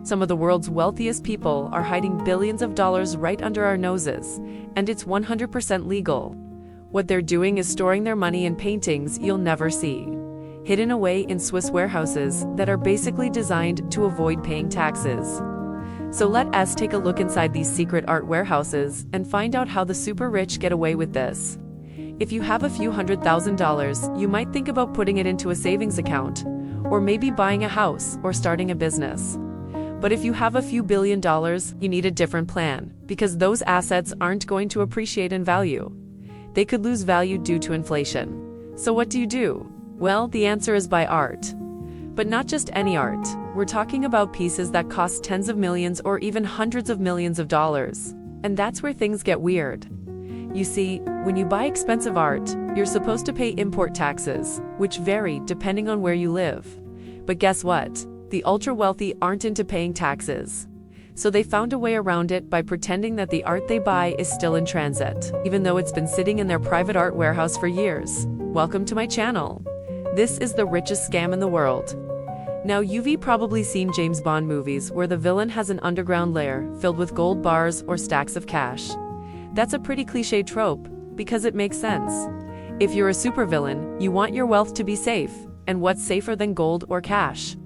Some of the world's wealthiest people are hiding billions of dollars right under our noses, and it's 100% legal. What they're doing is storing their money in paintings you'll never see, hidden away in Swiss warehouses that are basically designed to avoid paying taxes. So let us take a look inside these secret art warehouses and find out how the super rich get away with this. If you have a few $100,000, you might think about putting it into a savings account, or maybe buying a house or starting a business. But if you have a few $1 billion, you need a different plan, because those assets aren't going to appreciate in value. They could lose value due to inflation. So what do? Well, the answer is buy art. But not just any art. We're talking about pieces that cost tens of millions or even hundreds of millions of dollars. And that's where things get weird. You see, when you buy expensive art, you're supposed to pay import taxes, which vary depending on where you live. But guess what? The ultra-wealthy aren't into paying taxes. So they found a way around it by pretending that the art they buy is still in transit, even though it's been sitting in their private art warehouse for years. Welcome to my channel. This is the richest scam in the world. Now, you've probably seen James Bond movies where the villain has an underground lair filled with gold bars or stacks of cash. That's a pretty cliché trope, because it makes sense. If you're a supervillain, you want your wealth to be safe, and what's safer than gold or cash?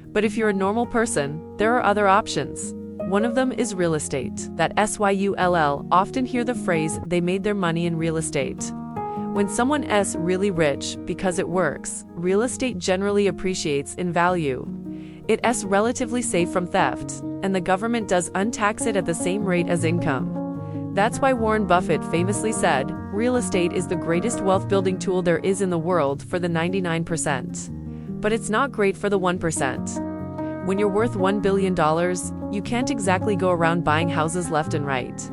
But if you're a normal person, there are other options. One of them is real estate. That SYULL, often hear the phrase, they made their money in real estate. When someone is really rich because it works, real estate generally appreciates in value. It's relatively safe from theft, and the government does untax it at the same rate as income. That's why Warren Buffett famously said, real estate is the greatest wealth-building tool there is in the world for the 99%. But it's not great for the 1%. When you're worth $1 billion, you can't exactly go around buying houses left and right.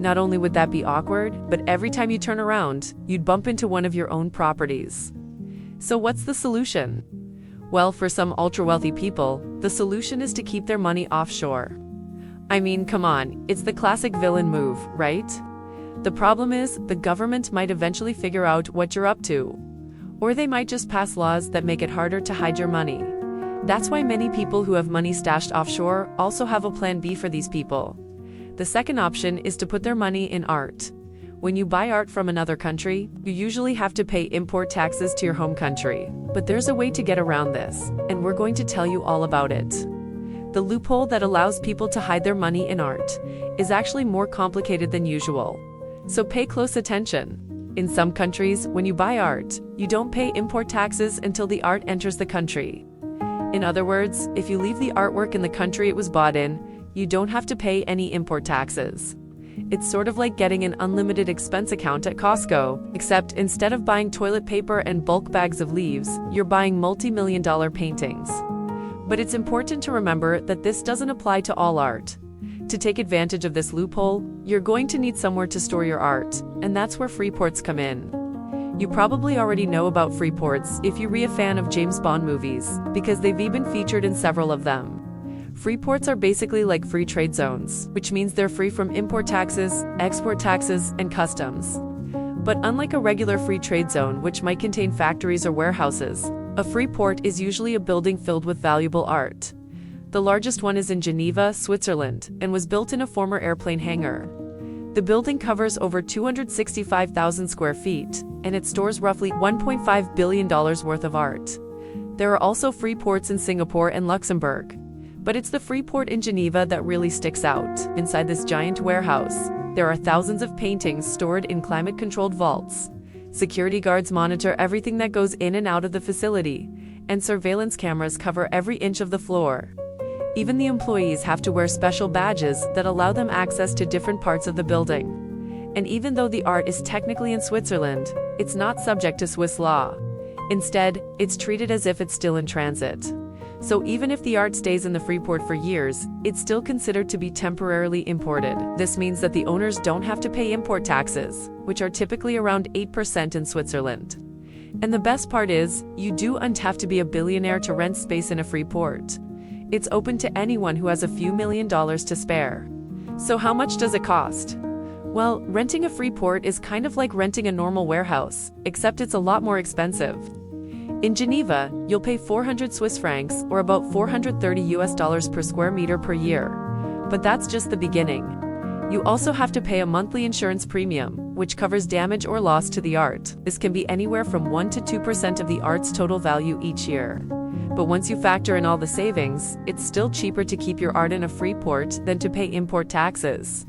Not only would that be awkward, but every time you turn around, you'd bump into one of your own properties. So what's the solution? Well, for some ultra-wealthy people, the solution is to keep their money offshore. I mean, come on, it's the classic villain move, right? The problem is, the government might eventually figure out what you're up to. Or they might just pass laws that make it harder to hide your money. That's why many people who have money stashed offshore also have a plan B for these people. The second option is to put their money in art. When you buy art from another country, you usually have to pay import taxes to your home country. But there's a way to get around this, and we're going to tell you all about it. The loophole that allows people to hide their money in art is actually more complicated than usual. So pay close attention. In some countries, when you buy art, you don't pay import taxes until the art enters the country. In other words, if you leave the artwork in the country it was bought in, you don't have to pay any import taxes. It's sort of like getting an unlimited expense account at Costco, except instead of buying toilet paper and bulk bags of leaves, you're buying multi-million-dollar paintings. But it's important to remember that this doesn't apply to all art. To take advantage of this loophole, you're going to need somewhere to store your art, and that's where freeports come in. You probably already know about freeports if you're a fan of James Bond movies, because they've even featured in several of them. Freeports are basically like free trade zones, which means they're free from import taxes, export taxes, and customs. But unlike a regular free trade zone, which might contain factories or warehouses, a free port is usually a building filled with valuable art. The largest one is in Geneva, Switzerland, and was built in a former airplane hangar. The building covers over 265,000 square feet, and it stores roughly $1.5 billion worth of art. There are also free ports in Singapore and Luxembourg. But it's the free port in Geneva that really sticks out. Inside this giant warehouse, there are thousands of paintings stored in climate-controlled vaults. Security guards monitor everything that goes in and out of the facility, and surveillance cameras cover every inch of the floor. Even the employees have to wear special badges that allow them access to different parts of the building. And even though the art is technically in Switzerland, it's not subject to Swiss law. Instead, it's treated as if it's still in transit. So even if the art stays in the free port for years, it's still considered to be temporarily imported. This means that the owners don't have to pay import taxes, which are typically around 8% in Switzerland. And the best part is, you don't have to be a billionaire to rent space in a free port. It's open to anyone who has a few $1 million to spare. So how much does it cost? Well, renting a free port is kind of like renting a normal warehouse, except it's a lot more expensive. In Geneva, you'll pay 400 Swiss francs or about $430 per square meter per year. But that's just the beginning. You also have to pay a monthly insurance premium, which covers damage or loss to the art. This can be anywhere from 1 to 2% of the art's total value each year. But once you factor in all the savings, it's still cheaper to keep your art in a free port than to pay import taxes.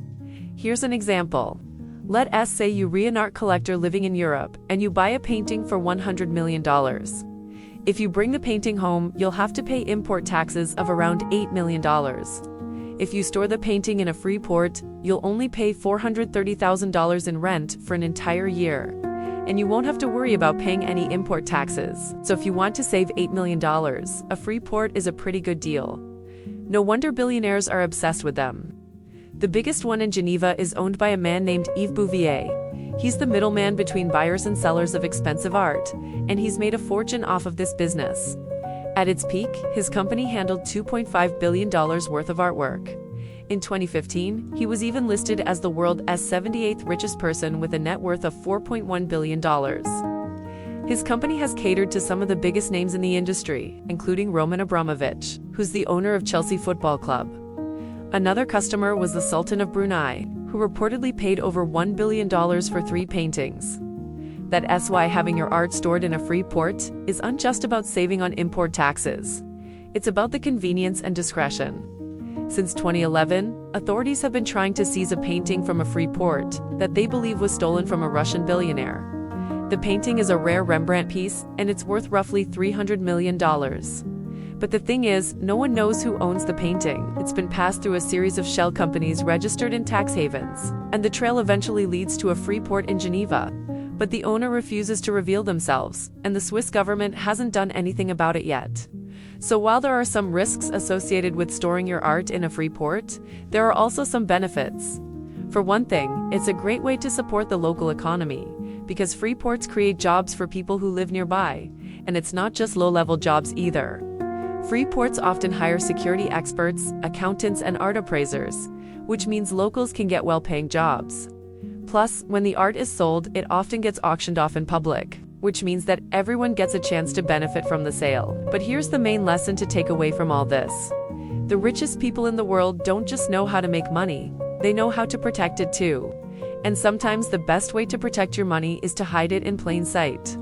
Here's an example. Let us say you are an art collector living in Europe, and you buy a painting for $100 million. If you bring the painting home, you'll have to pay import taxes of around $8 million. If you store the painting in a free port, you'll only pay $430,000 in rent for an entire year. And you won't have to worry about paying any import taxes. So if you want to save $8 million, a free port is a pretty good deal. No wonder billionaires are obsessed with them. The biggest one in Geneva is owned by a man named Yves Bouvier. He's the middleman between buyers and sellers of expensive art, and he's made a fortune off of this business. At its peak, his company handled $2.5 billion worth of artwork. In 2015, he was even listed as the world's 78th richest person with a net worth of $4.1 billion. His company has catered to some of the biggest names in the industry, including Roman Abramovich, who's the owner of Chelsea Football Club. Another customer was the Sultan of Brunei, who reportedly paid over $1 billion for 3 paintings. That's why having your art stored in a free port isn't just about saving on import taxes. It's about the convenience and discretion. Since 2011, authorities have been trying to seize a painting from a free port that they believe was stolen from a Russian billionaire. The painting is a rare Rembrandt piece, and it's worth roughly $300 million. But the thing is, no one knows who owns the painting. It's been passed through a series of shell companies registered in tax havens, and the trail eventually leads to a free port in Geneva. But the owner refuses to reveal themselves, and the Swiss government hasn't done anything about it yet. So while there are some risks associated with storing your art in a free port, there are also some benefits. For one thing, it's a great way to support the local economy, because free ports create jobs for people who live nearby, and it's not just low-level jobs either. Free ports often hire security experts, accountants, and art appraisers, which means locals can get well-paying jobs. Plus, when the art is sold, it often gets auctioned off in public, which means that everyone gets a chance to benefit from the sale. But here's the main lesson to take away from all this. The richest people in the world don't just know how to make money, they know how to protect it too. And sometimes the best way to protect your money is to hide it in plain sight.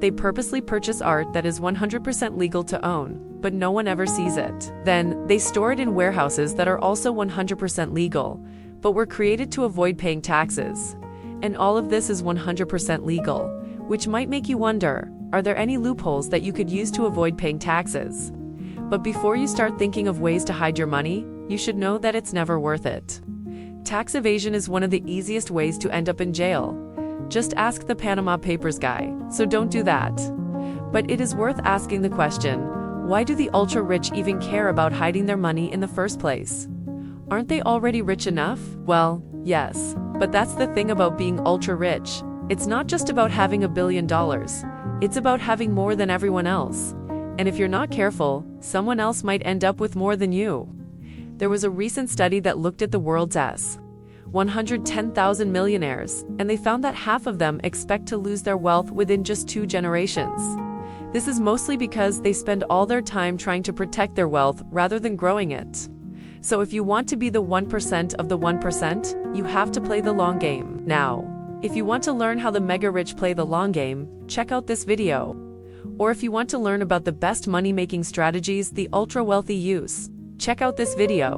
They purposely purchase art that is 100% legal to own, but no one ever sees it. Then, they store it in warehouses that are also 100% legal, but were created to avoid paying taxes. And all of this is 100% legal, which might make you wonder, are there any loopholes that you could use to avoid paying taxes? But before you start thinking of ways to hide your money, you should know that it's never worth it. Tax evasion is one of the easiest ways to end up in jail. Just ask the Panama Papers guy, so don't do that. But it is worth asking the question, why do the ultra-rich even care about hiding their money in the first place? Aren't they already rich enough? Well, yes, but that's the thing about being ultra-rich. It's not just about having $1 billion, it's about having more than everyone else. And if you're not careful, someone else might end up with more than you. There was a recent study that looked at the world's 110,000 millionaires, and they found that half of them expect to lose their wealth within just 2 generations. This is mostly because they spend all their time trying to protect their wealth rather than growing it. So if you want to be the 1% of the 1%, you have to play the long game. Now, if you want to learn how the mega-rich play the long game, check out this video. Or if you want to learn about the best money-making strategies the ultra-wealthy use, check out this video.